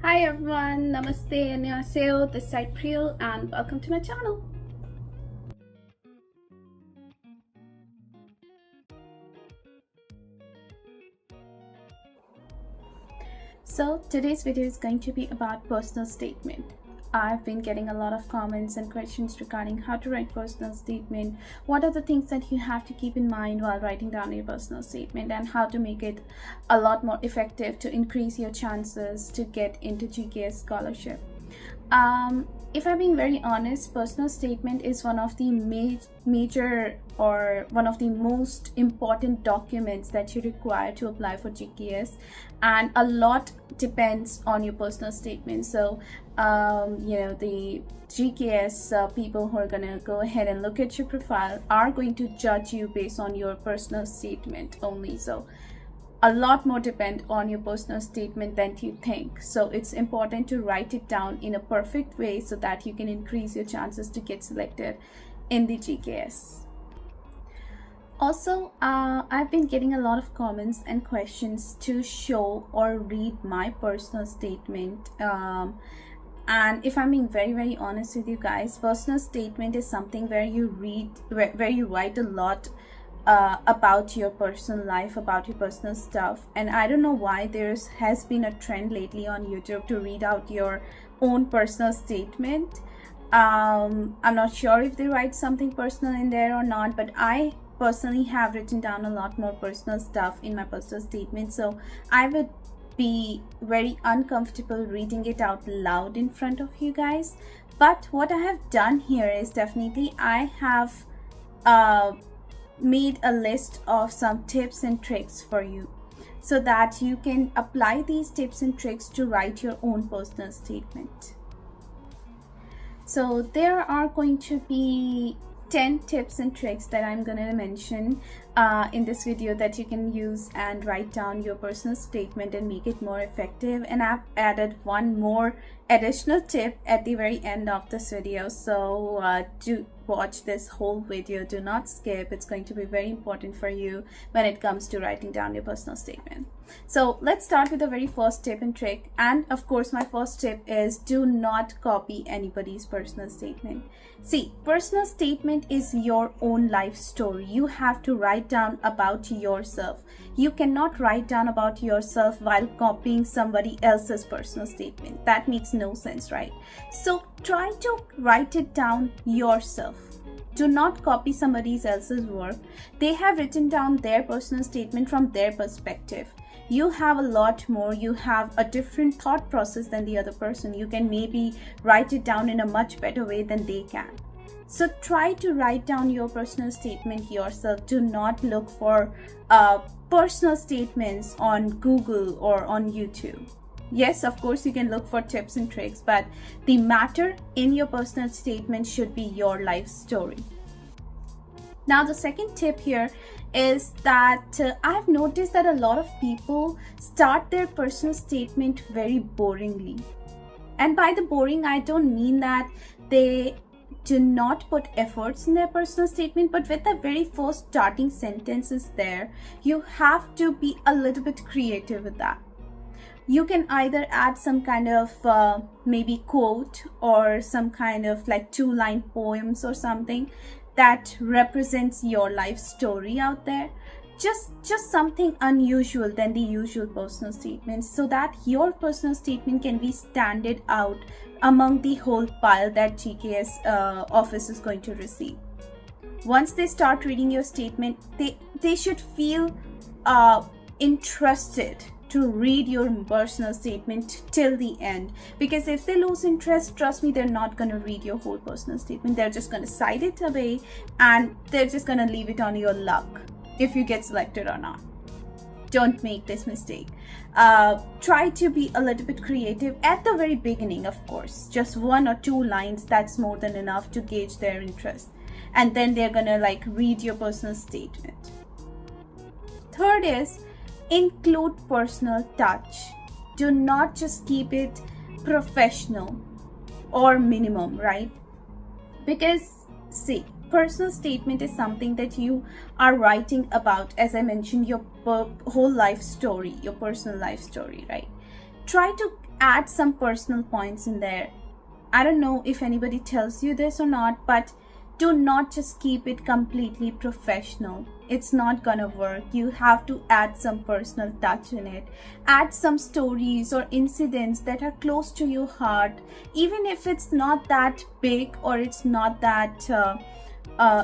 Hi everyone, Namaste, Annyeonghaseyo, this side Priya and welcome to my channel. So today's video is going to be about personal statement. I've been getting a lot of comments and questions regarding how to write personal statement, what are the things that you have to keep in mind while writing down your personal statement, and how to make it a lot more effective to increase your chances to get into GKS scholarship. If I'm being very honest, personal statement is one of the major or one of the most important documents that you require to apply for GKS, and a lot depends on your personal statement. So the GKS people who are gonna go ahead and look at your profile are going to judge you based on your personal statement only. So a lot more depend on your personal statement than you think. So it's important to write it down in a perfect way so that you can increase your chances to get selected in the GKS. Also, I've been getting a lot of comments and questions to show or read my personal statement. And if I'm being very honest with you guys, personal statement is something where you read, where you write a lot about your personal life, about your personal stuff. And I don't know why there has been a trend lately on YouTube to read out your own personal statement. I'm not sure if they write something personal in there or not, but I personally have written down a lot more personal stuff in my personal statement, so I would be very uncomfortable reading it out loud in front of you guys. But what I have done here is definitely I have made a list of some tips and tricks for you so that you can apply these tips and tricks to write your own personal statement. So there are going to be 10 tips and tricks that I'm going to mention in this video that you can use and write down your personal statement and make it more effective. And I've added one more additional tip at the very end of this video, so do watch this whole video, do not skip. It's going to be very important for you when it comes to writing down your personal statement. So let's start with the very first tip and trick. And of course, my first tip is do not copy anybody's personal statement. See, personal statement is your own life story. You have to write down about yourself. You cannot write down about yourself while copying somebody else's personal statement. That makes no sense, right? So try to write it down yourself. Do not copy somebody else's work. They have written down their personal statement from their perspective. You have a lot more. You have a different thought process than the other person. You can maybe write it down in a much better way than they can. So try to write down your personal statement yourself. Do not look for personal statements on Google or on YouTube. Yes, of course, you can look for tips and tricks, but the matter in your personal statement should be your life story. Now, the second tip here is that I've noticed that a lot of people start their personal statement very boringly. And by the boring, I don't mean that they do not put efforts in their personal statement, but with the very first starting sentences there, you have to be a little bit creative with that. You can either add some kind of maybe quote or some kind of like 2-line poems or something that represents your life story out there. Just something unusual than the usual personal statements, so that your personal statement can be standed out among the whole pile that GKS office is going to receive. Once they start reading your statement, they should feel interested to read your personal statement till the end, because if they lose interest, trust me, they're not going to read your whole personal statement. They're just going to side it away and they're just going to leave it on your luck if you get selected or not. Don't make this mistake. Try to be a little bit creative at the very beginning, of course. Just 1 or 2 lines, that's more than enough to gauge their interest, and then they're gonna like read your personal statement. Third is include personal touch. Do not just keep it professional or minimum, right? Because see, personal statement is something that you are writing about, as I mentioned, your whole life story, your personal life story, right? Try to add some personal points in there. I don't know if anybody tells you this or not, but do not just keep it completely professional. It's not gonna work. You have to add some personal touch in it. Add some stories or incidents that are close to your heart, even if it's not that big or it's not that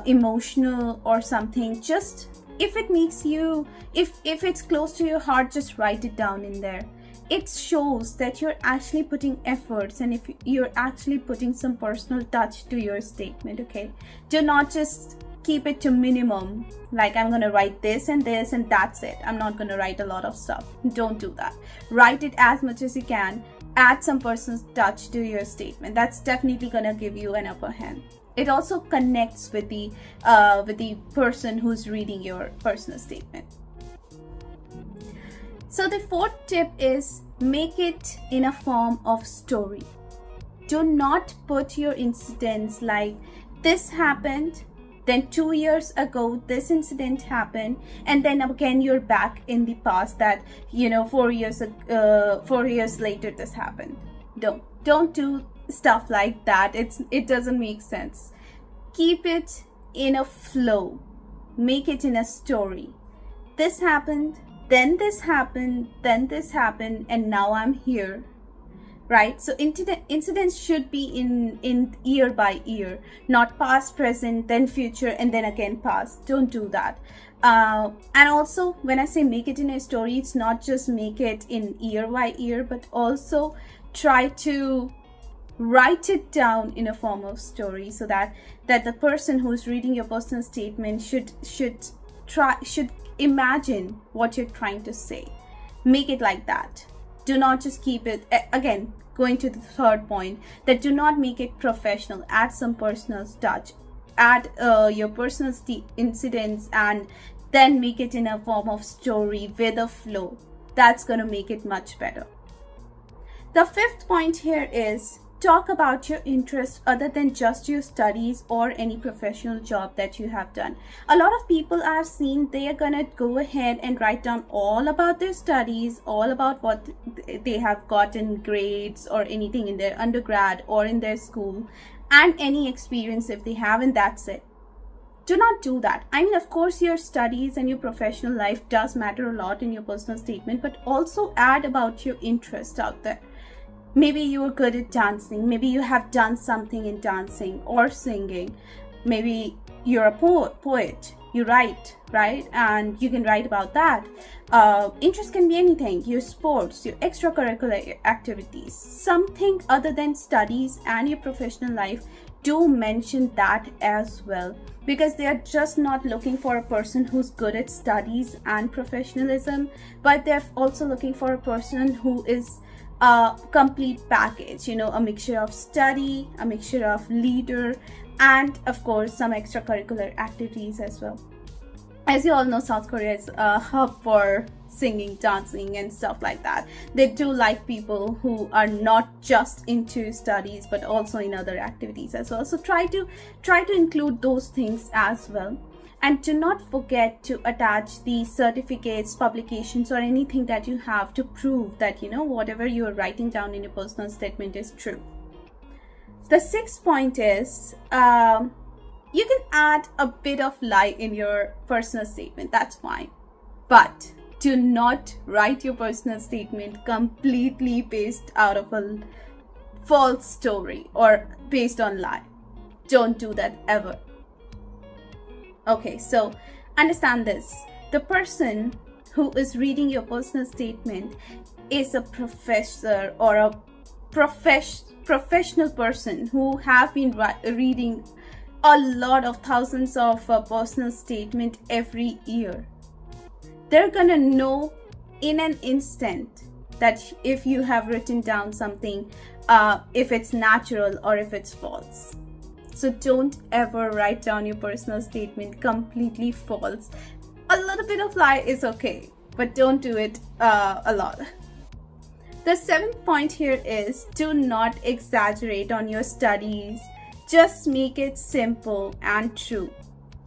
emotional or something. Just if it makes you, if it's close to your heart, just write it down in there. It shows that you're actually putting efforts, and if you're actually putting some personal touch to your statement. Okay, do not just keep it to minimum, like I'm gonna write this and that's it. I'm not gonna write a lot of stuff. Don't do that. Write it as much as you can. Add some personal touch to your statement. That's definitely gonna give you an upper hand. It also connects with the person who's reading your personal statement. So the fourth tip is make it in a form of story. Do not put your incidents like this happened, then 2 years ago this incident happened, and then again you're back in the past that 4 years later this happened. Don't do stuff like that. It doesn't make sense. Keep it in a flow. Make it in a story. This happened, then this happened, then this happened, and now I'm here, right? So incidents should be in year by year, not past, present, then future, and then again past. Don't do that. And also, when I say make it in a story, it's not just make it in year by year, but also try to write it down in a form of story, so that the person who's reading your personal statement should imagine what you're trying to say. Make it like that. Do not just keep it, again, going to the third point, that do not make it professional. Add some personal touch. Add your personal incidents, and then make it in a form of story with a flow. That's going to make it much better. The fifth point here is talk about your interests other than just your studies or any professional job that you have done. A lot of people I've seen, they are gonna go ahead and write down all about their studies, all about what they have gotten grades or anything in their undergrad or in their school, and any experience if they have, and that's it. Do not do that. I mean, of course, your studies and your professional life does matter a lot in your personal statement, but also add about your interest out there. Maybe you are good at dancing. Maybe you have done something in dancing or singing. Maybe you're a poet. You write, right? And you can write about that. Interest can be anything. Your sports, your extracurricular activities, something other than studies and your professional life. Do mention that as well, because they are just not looking for a person who's good at studies and professionalism, but they're also looking for a person who is a complete package, a mixture of study, a mixture of leader, and of course some extracurricular activities as well. As you all know, South Korea is a hub for singing, dancing, and stuff like that. They do like people who are not just into studies but also in other activities as well. So try to include those things as well. And do not forget to attach the certificates, publications, or anything that you have to prove that, whatever you are writing down in your personal statement is true. The sixth point is, you can add a bit of lie in your personal statement. That's fine. But do not write your personal statement completely based out of a false story or based on lie. Don't do that ever. Okay, so understand this. The person who is reading your personal statement is a professor or a professional person who have been reading a lot of thousands of personal statement every year. They're gonna know in an instant that if you have written down something, if it's natural or if it's false. So don't ever write down your personal statement completely false. A little bit of lie is okay, but don't do it a lot. The seventh point here is do not exaggerate on your studies. Just make it simple and true.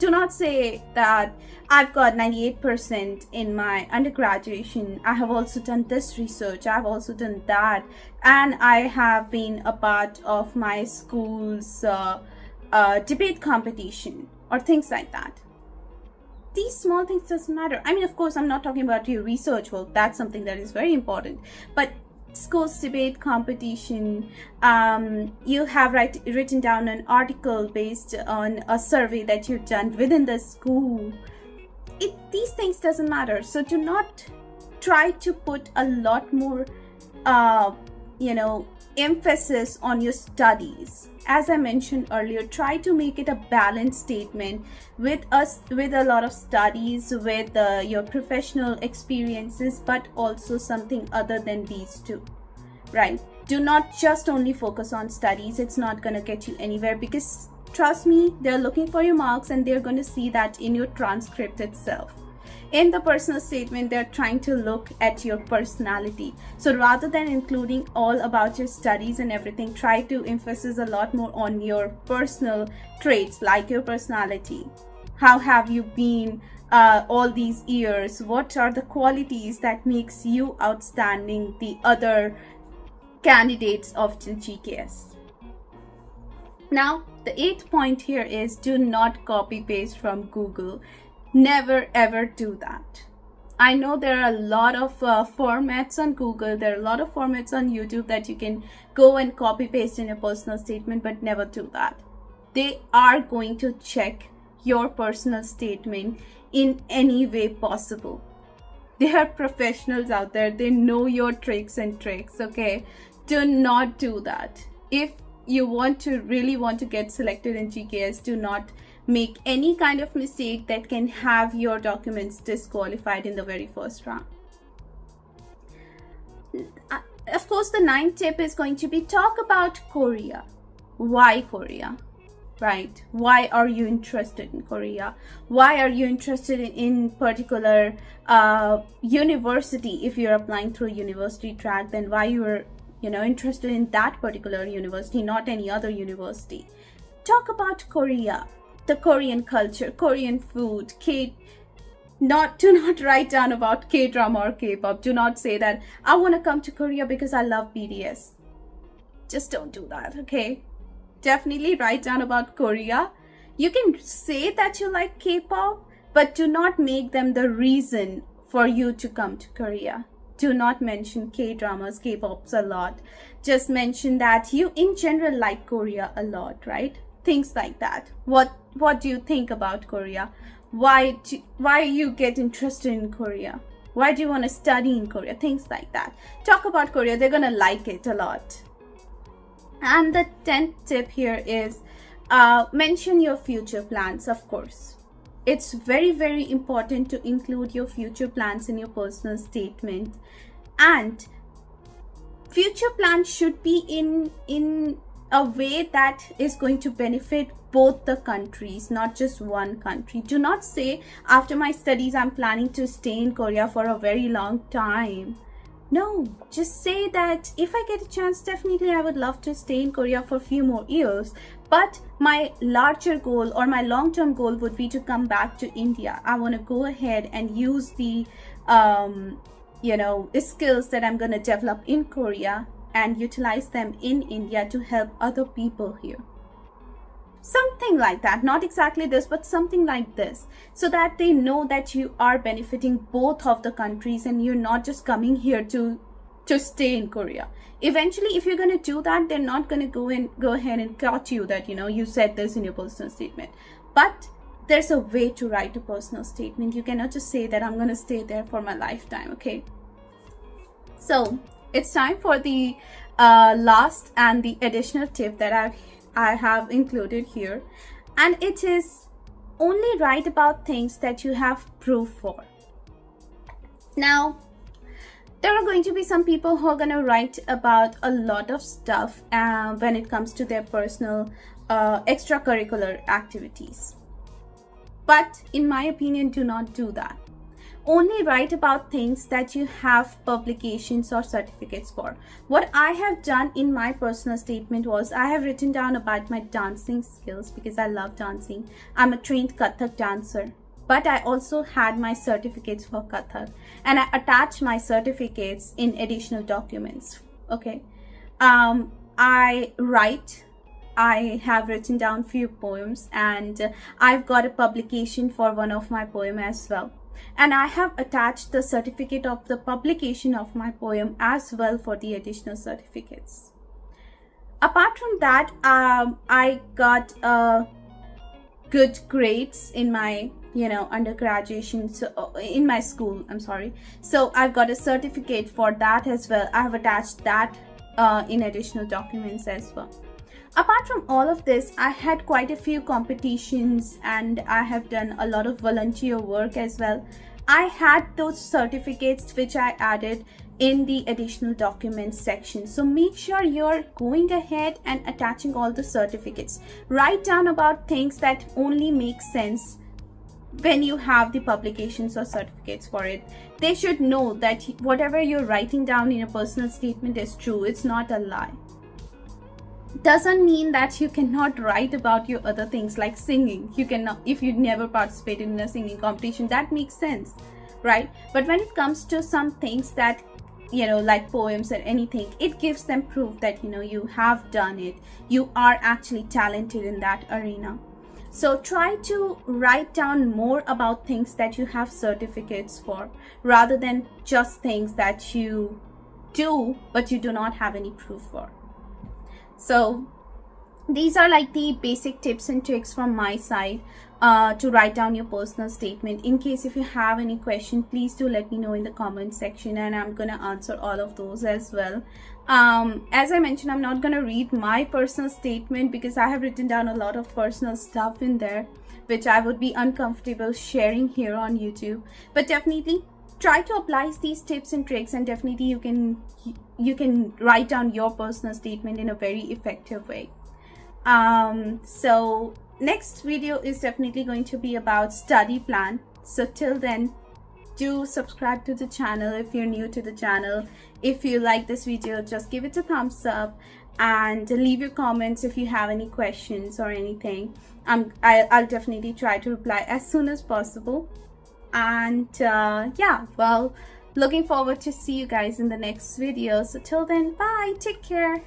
Do not say that I've got 98% in my undergraduation. I have also done this research. I've also done that. And I have been a part of my school's debate competition or things like that. These small things doesn't matter. I mean, of course, I'm not talking about your research work. That's something that is very important. But school's debate competition, you have written down an article based on a survey that you've done within the school. These things doesn't matter. So do not try to put a lot more emphasis on your studies. As I mentioned earlier, try to make it a balanced statement with a lot of studies, with your professional experiences, but also something other than these two, right? Do not just only focus on studies. It's not going to get you anywhere, because trust me, they're looking for your marks and they're going to see that in your transcript itself. In the personal statement, they're trying to look at your personality. So rather than including all about your studies and everything, try to emphasize a lot more on your personal traits, like your personality. How have you been all these years? What are the qualities that makes you outstanding the other candidates of the GKS? Now, the 8th point here is do not copy paste from Google. Never ever do that. I know there are a lot of formats on Google, there are a lot of formats on YouTube that you can go and copy paste in a personal statement, but never do that. They are going to check your personal statement in any way possible. There are professionals out there, they know your tricks, okay? Do not do that. If you really want to get selected in GKS, do not make any kind of mistake that can have your documents disqualified in the very first round. Of course, the 9th tip is going to be talk about Korea. Why Korea? Right? Why are you interested in Korea? Why are you interested in particular university? If you're applying through a university track, then why you're interested in that particular university, not any other university. Talk about Korea, the Korean culture, Korean food, do not write down about K-drama or K-pop. Do not say that I want to come to Korea because I love BTS. Just don't do that, okay? Definitely write down about Korea. You can say that you like K-pop, but do not make them the reason for you to come to Korea. Do not mention K-dramas, K-pops a lot. Just mention that you in general like Korea a lot, right? Things like that. What do you think about Korea? Why you get interested in Korea? Why do you want to study in Korea? Things like that. Talk about Korea. They're gonna like it a lot. And the 10th tip here is mention your future plans, of course. It's very, very important to include your future plans in your personal statement. And future plans should be in a way that is going to benefit both the countries, not just one country. Do not say, after my studies, I'm planning to stay in Korea for a very long time. No, just say that if I get a chance, definitely I would love to stay in Korea for a few more years. But my larger goal or my long-term goal would be to come back to India. I want to go ahead and use the, the skills that I'm going to develop in Korea and utilize them in India to help other people here. Something like that, not exactly this, but something like this, so that they know that you are benefiting both of the countries and you're not just coming here to stay in Korea. Eventually, if you're going to do that, they're not going to go ahead and catch you that, you said this in your personal statement. But there's a way to write a personal statement. You cannot just say that I'm going to stay there for my lifetime, okay? So it's time for the last and the additional tip that I have included here, and it is only write about things that you have proof for. Now, there are going to be some people who are going to write about a lot of stuff when it comes to their personal extracurricular activities. But in my opinion, do not do that. only write about things that you have publications or certificates for. What I have done in my personal statement was I have written down about my dancing skills because I love dancing. I'm a trained Kathak dancer, but I also had my certificates for Kathak, and I attached my certificates in additional documents. Okay. I have written down few poems, and I've got a publication for one of my poem as well. And I have attached the certificate of the publication of my poem as well for the additional certificates. Apart from that, I got good grades in my undergraduation, so in my school, I'm sorry. So I've got a certificate for that as well. I have attached that in additional documents as well. Apart from all of this, I had quite a few competitions, and I have done a lot of volunteer work as well. I had those certificates which I added in the additional documents section. So make sure you're going ahead and attaching all the certificates. Write down about things that only make sense when you have the publications or certificates for it. They should know that whatever you're writing down in a personal statement is true. It's not a lie. Doesn't mean that you cannot write about your other things like singing. You cannot, if you never participated in a singing competition, that makes sense, right? But when it comes to some things that like poems or anything, it gives them proof that you have done it. You are actually talented in that arena. So try to write down more about things that you have certificates for, rather than just things that you do but you do not have any proof for. So these are like the basic tips and tricks from my side to write down your personal statement. In case if you have any question, please do let me know in the comment section, and I'm gonna answer all of those as well. As I mentioned, I'm not gonna read my personal statement because I have written down a lot of personal stuff in there which I would be uncomfortable sharing here on YouTube. But definitely try to apply these tips and tricks, and definitely you can write down your personal statement in a very effective way. So next video is definitely going to be about study plan. So till then, do subscribe to the channel if you're new to the channel. If you like this video, just give it a thumbs up and leave your comments if you have any questions or anything. I'll definitely try to reply as soon as possible. And yeah, well, looking forward to see you guys in the next video. So till then, bye, take care.